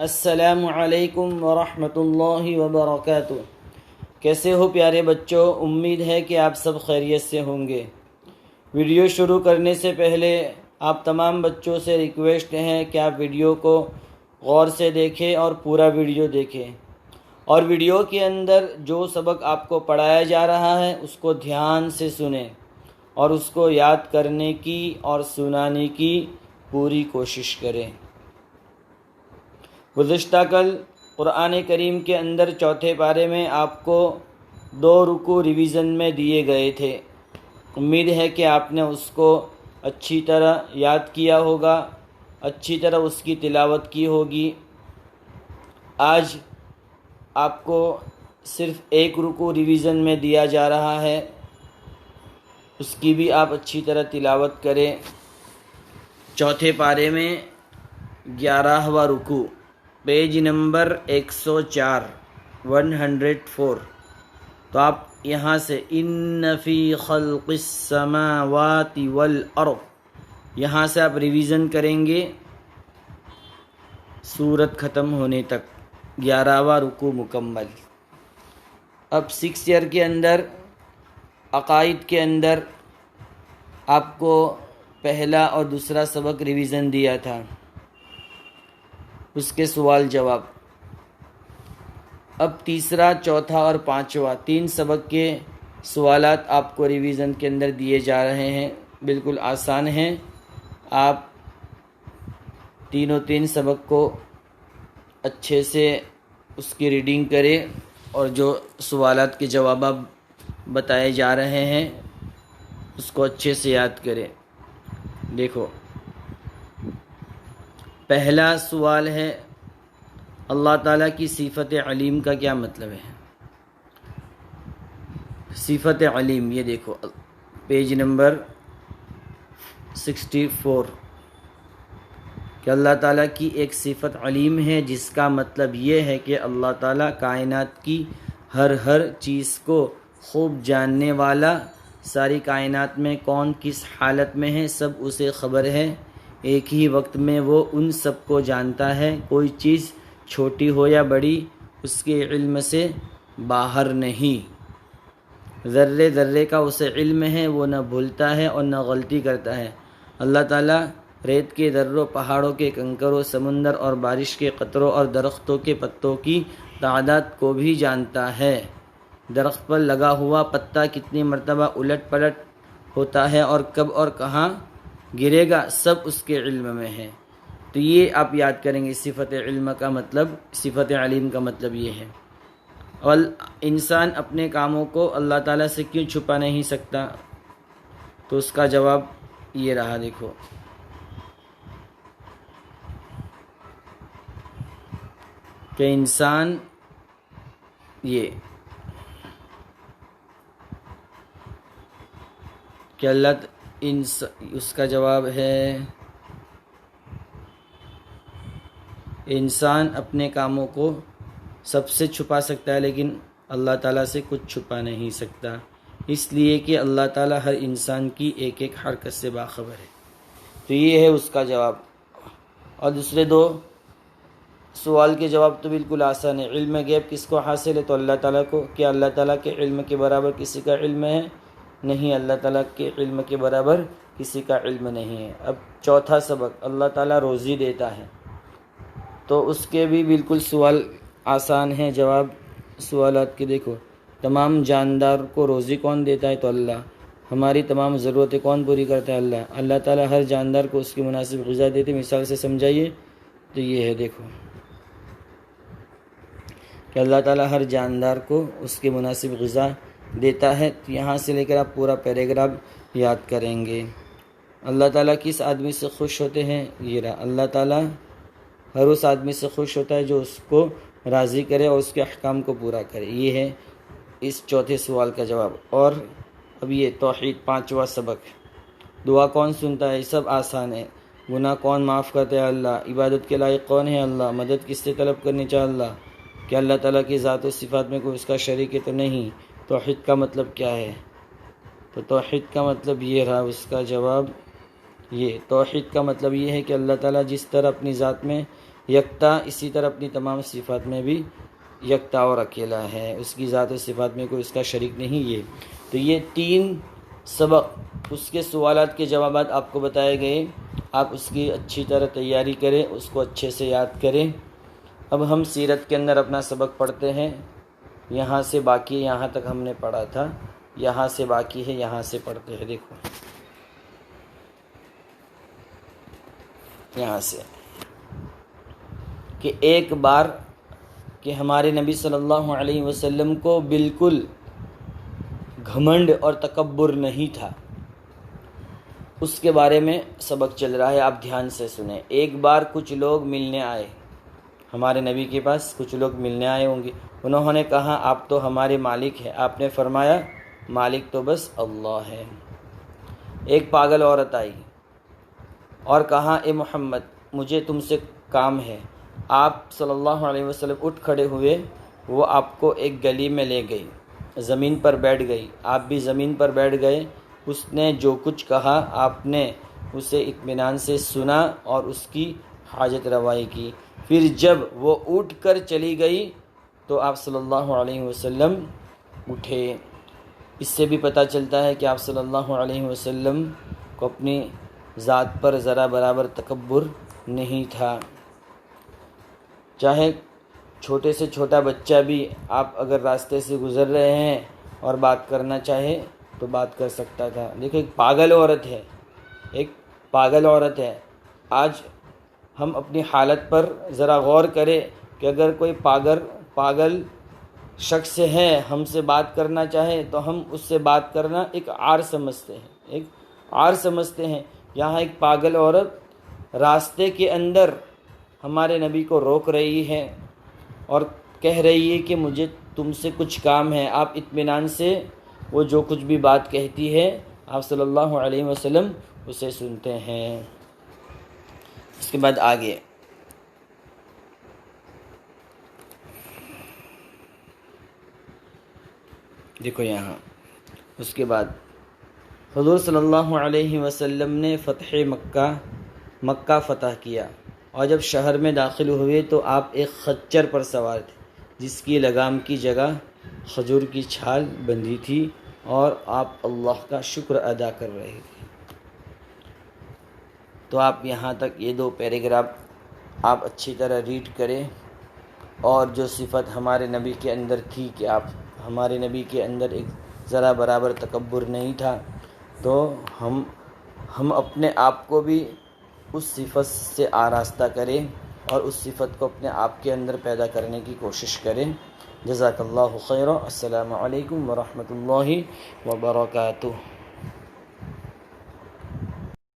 السلام علیکم ورحمۃ اللہ وبرکاتہ۔ کیسے ہو پیارے بچوں؟ امید ہے کہ آپ سب خیریت سے ہوں گے۔ ویڈیو شروع کرنے سے پہلے آپ تمام بچوں سے ریکویسٹ ہے کہ آپ ویڈیو کو غور سے دیکھیں اور پورا ویڈیو دیکھیں، اور ویڈیو کے اندر جو سبق آپ کو پڑھایا جا رہا ہے اس کو دھیان سے سنیں اور اس کو یاد کرنے کی اور سنانے کی پوری کوشش کریں۔ گزشتہ کل قرآن کریم کے اندر چوتھے پارے میں آپ کو 2 رکوع ریویژن میں دیے گئے تھے۔ امید ہے کہ آپ نے اس کو اچھی طرح یاد کیا ہوگا، اچھی طرح اس کی تلاوت کی ہوگی۔ آج آپ کو صرف 1 رکوع ریویژن میں دیا جا رہا ہے، اس کی بھی آپ اچھی طرح تلاوت کریں۔ چوتھے پارے میں 11واں رکوع، پیج نمبر 104 104۔ تو آپ یہاں سے ان فی خلق السماوات والارض، یہاں سے آپ ریویژن کریں گے سورت ختم ہونے تک، 11واں رکوع مکمل۔ اب 6 ایئر کے اندر عقائد کے اندر آپ کو پہلا اور دوسرا سبق ریویژن دیا تھا، اس کے سوال جواب۔ اب تیسرا، چوتھا اور پانچواں 3 سبق کے سوالات آپ کو ریویژن کے اندر دیے جا رہے ہیں، بالکل آسان ہیں۔ آپ تینوں 3 سبق کو اچھے سے اس کی ریڈنگ کریں اور جو سوالات کے جوابات بتائے جا رہے ہیں اس کو اچھے سے یاد کریں۔ دیکھو، پہلا سوال ہے اللہ تعالیٰ کی صفت علیم کا کیا مطلب ہے؟ صفت علیم، یہ دیکھو پیج نمبر 64، کہ اللہ تعالیٰ کی ایک صفت علیم ہے جس کا مطلب یہ ہے کہ اللہ تعالیٰ کائنات کی ہر چیز کو خوب جاننے والا، ساری کائنات میں کون کس حالت میں ہے سب اسے خبر ہے، ایک ہی وقت میں وہ ان سب کو جانتا ہے، کوئی چیز چھوٹی ہو یا بڑی اس کے علم سے باہر نہیں، ذرے ذرے کا اسے علم ہے، وہ نہ بھولتا ہے اور نہ غلطی کرتا ہے۔ اللہ تعالیٰ ریت کے ذروں، پہاڑوں کے کنکروں، سمندر اور بارش کے قطروں اور درختوں کے پتوں کی تعداد کو بھی جانتا ہے، درخت پر لگا ہوا پتا کتنی مرتبہ الٹ پلٹ ہوتا ہے اور کب اور کہاں گرے گا سب اس کے علم میں ہے۔ تو یہ آپ یاد کریں گے، صفت علم کا مطلب، صفت علیم کا مطلب یہ ہے۔ اور انسان اپنے کاموں کو اللہ تعالیٰ سے کیوں چھپا نہیں سکتا؟ تو اس کا جواب یہ رہا، دیکھو کہ انسان یہ کہ اس کا جواب ہے انسان اپنے کاموں کو سب سے چھپا سکتا ہے لیکن اللہ تعالیٰ سے کچھ چھپا نہیں سکتا، اس لیے کہ اللہ تعالیٰ ہر انسان کی ایک ایک حرکت سے باخبر ہے۔ تو یہ ہے اس کا جواب۔ اور دوسرے 2 سوال کے جواب تو بالکل آسان ہے۔ علم غیب کس کو حاصل ہے؟ تو اللہ تعالیٰ کو۔ کیا اللہ تعالیٰ کے علم کے برابر کسی کا علم ہے؟ نہیں، اللہ تعالیٰ کے علم کے برابر کسی کا علم نہیں ہے۔ اب چوتھا سبق، اللہ تعالیٰ روزی دیتا ہے، تو اس کے بھی بالکل سوال آسان ہیں، جواب سوالات کے دیکھو۔ تمام جاندار کو روزی کون دیتا ہے؟ تو اللہ۔ ہماری تمام ضرورتیں کون پوری کرتا ہے؟ اللہ۔ اللہ تعالیٰ ہر جاندار کو اس کی مناسب غذا دیتے، مثال سے سمجھائیے۔ تو یہ ہے، دیکھو کہ اللہ تعالیٰ ہر جاندار کو اس کی مناسب غذا دیتا ہے۔ تو یہاں سے لے کر آپ پورا پیراگراف یاد کریں گے۔ اللہ تعالیٰ کس آدمی سے خوش ہوتے ہیں؟ یہ رہا، اللہ تعالیٰ ہر اس آدمی سے خوش ہوتا ہے جو اس کو راضی کرے اور اس کے احکام کو پورا کرے۔ یہ ہے اس چوتھے سوال کا جواب۔ اور اب یہ توحید، 5واں سبق، دعا کون سنتا ہے؟ یہ سب آسان ہے۔ گناہ کون معاف کرتا ہے؟ اللہ۔ عبادت کے لائق کون ہے؟ اللہ۔ مدد کس سے طلب کرنی چاہیے؟ اللہ۔ کہ اللہ تعالیٰ کی ذات و صفات میں کوئی اس کا شریک ہے تو نہیں۔ توحید کا مطلب کیا ہے؟ تو توحید کا مطلب یہ رہا اس کا جواب۔ یہ توحید کا مطلب یہ ہے کہ اللہ تعالیٰ جس طرح اپنی ذات میں یکتا، اسی طرح اپنی تمام صفات میں بھی یکتا اور اکیلا ہے، اس کی ذات و صفات میں کوئی اس کا شریک نہیں۔ یہ تو یہ 3 سبق، اس کے سوالات کے جوابات آپ کو بتائے گئے، آپ اس کی اچھی طرح تیاری کریں، اس کو اچھے سے یاد کریں۔ اب ہم سیرت کے اندر اپنا سبق پڑھتے ہیں، یہاں سے باقی، یہاں تک ہم نے پڑھا تھا، یہاں سے باقی ہے، یہاں سے پڑھتے ہیں۔ دیکھو یہاں سے کہ ایک بار کہ ہمارے نبی صلی اللہ علیہ وسلم کو بالکل گھمنڈ اور تکبر نہیں تھا، اس کے بارے میں سبق چل رہا ہے، آپ دھیان سے سنیں۔ ایک بار کچھ لوگ ملنے آئے ہمارے نبی کے پاس، کچھ لوگ ملنے آئے ہوں گے، انہوں نے کہا آپ تو ہمارے مالک ہیں، آپ نے فرمایا مالک تو بس اللہ ہے۔ ایک پاگل عورت آئی اور کہا اے محمد مجھے تم سے کام ہے۔ آپ صلی اللہ علیہ وسلم اٹھ کھڑے ہوئے، وہ آپ کو ایک گلی میں لے گئی، زمین پر بیٹھ گئی، آپ بھی زمین پر بیٹھ گئے۔ اس نے جو کچھ کہا آپ نے اسے اطمینان سے سنا اور اس کی حاجت روائی کی۔ پھر جب وہ اٹھ کر چلی گئی تو آپ صلی اللہ علیہ وسلم اٹھے۔ اس سے بھی پتہ چلتا ہے کہ آپ صلی اللہ علیہ وسلم کو اپنی ذات پر ذرا برابر تکبر نہیں تھا۔ چاہے چھوٹے سے چھوٹا بچہ بھی آپ اگر راستے سے گزر رہے ہیں اور بات کرنا چاہے تو بات کر سکتا تھا۔ دیکھو ایک پاگل عورت ہے، ایک پاگل عورت ہے۔ آج ہم اپنی حالت پر ذرا غور کریں کہ اگر کوئی پاگل شخص ہے ہم سے بات کرنا چاہے تو ہم اس سے بات کرنا ایک عار سمجھتے ہیں، یہاں ایک پاگل عورت راستے کے اندر ہمارے نبی کو روک رہی ہے اور کہہ رہی ہے کہ مجھے تم سے کچھ کام ہے، آپ اطمینان سے وہ جو کچھ بھی بات کہتی ہے آپ صلی اللہ علیہ وسلم اسے سنتے ہیں۔ اس کے بعد آگے دیکھو یہاں، اس کے بعد حضور صلی اللہ علیہ وسلم نے مکہ فتح کیا، اور جب شہر میں داخل ہوئے تو آپ ایک خچر پر سوار تھے جس کی لگام کی جگہ کھجور کی چھال بندھی تھی، اور آپ اللہ کا شکر ادا کر رہے تھے۔ تو آپ یہاں تک یہ 2 پیراگراف آپ اچھی طرح ریڈ کریں، اور جو صفت ہمارے نبی کے اندر تھی کہ ہمارے نبی کے اندر ایک ذرا برابر تکبر نہیں تھا، تو ہم اپنے آپ کو بھی اس صفت سے آراستہ کریں اور اس صفت کو اپنے آپ کے اندر پیدا کرنے کی کوشش کریں۔ جزاک اللہ خیرا۔ السلام علیکم ورحمۃ اللہ وبرکاتہ۔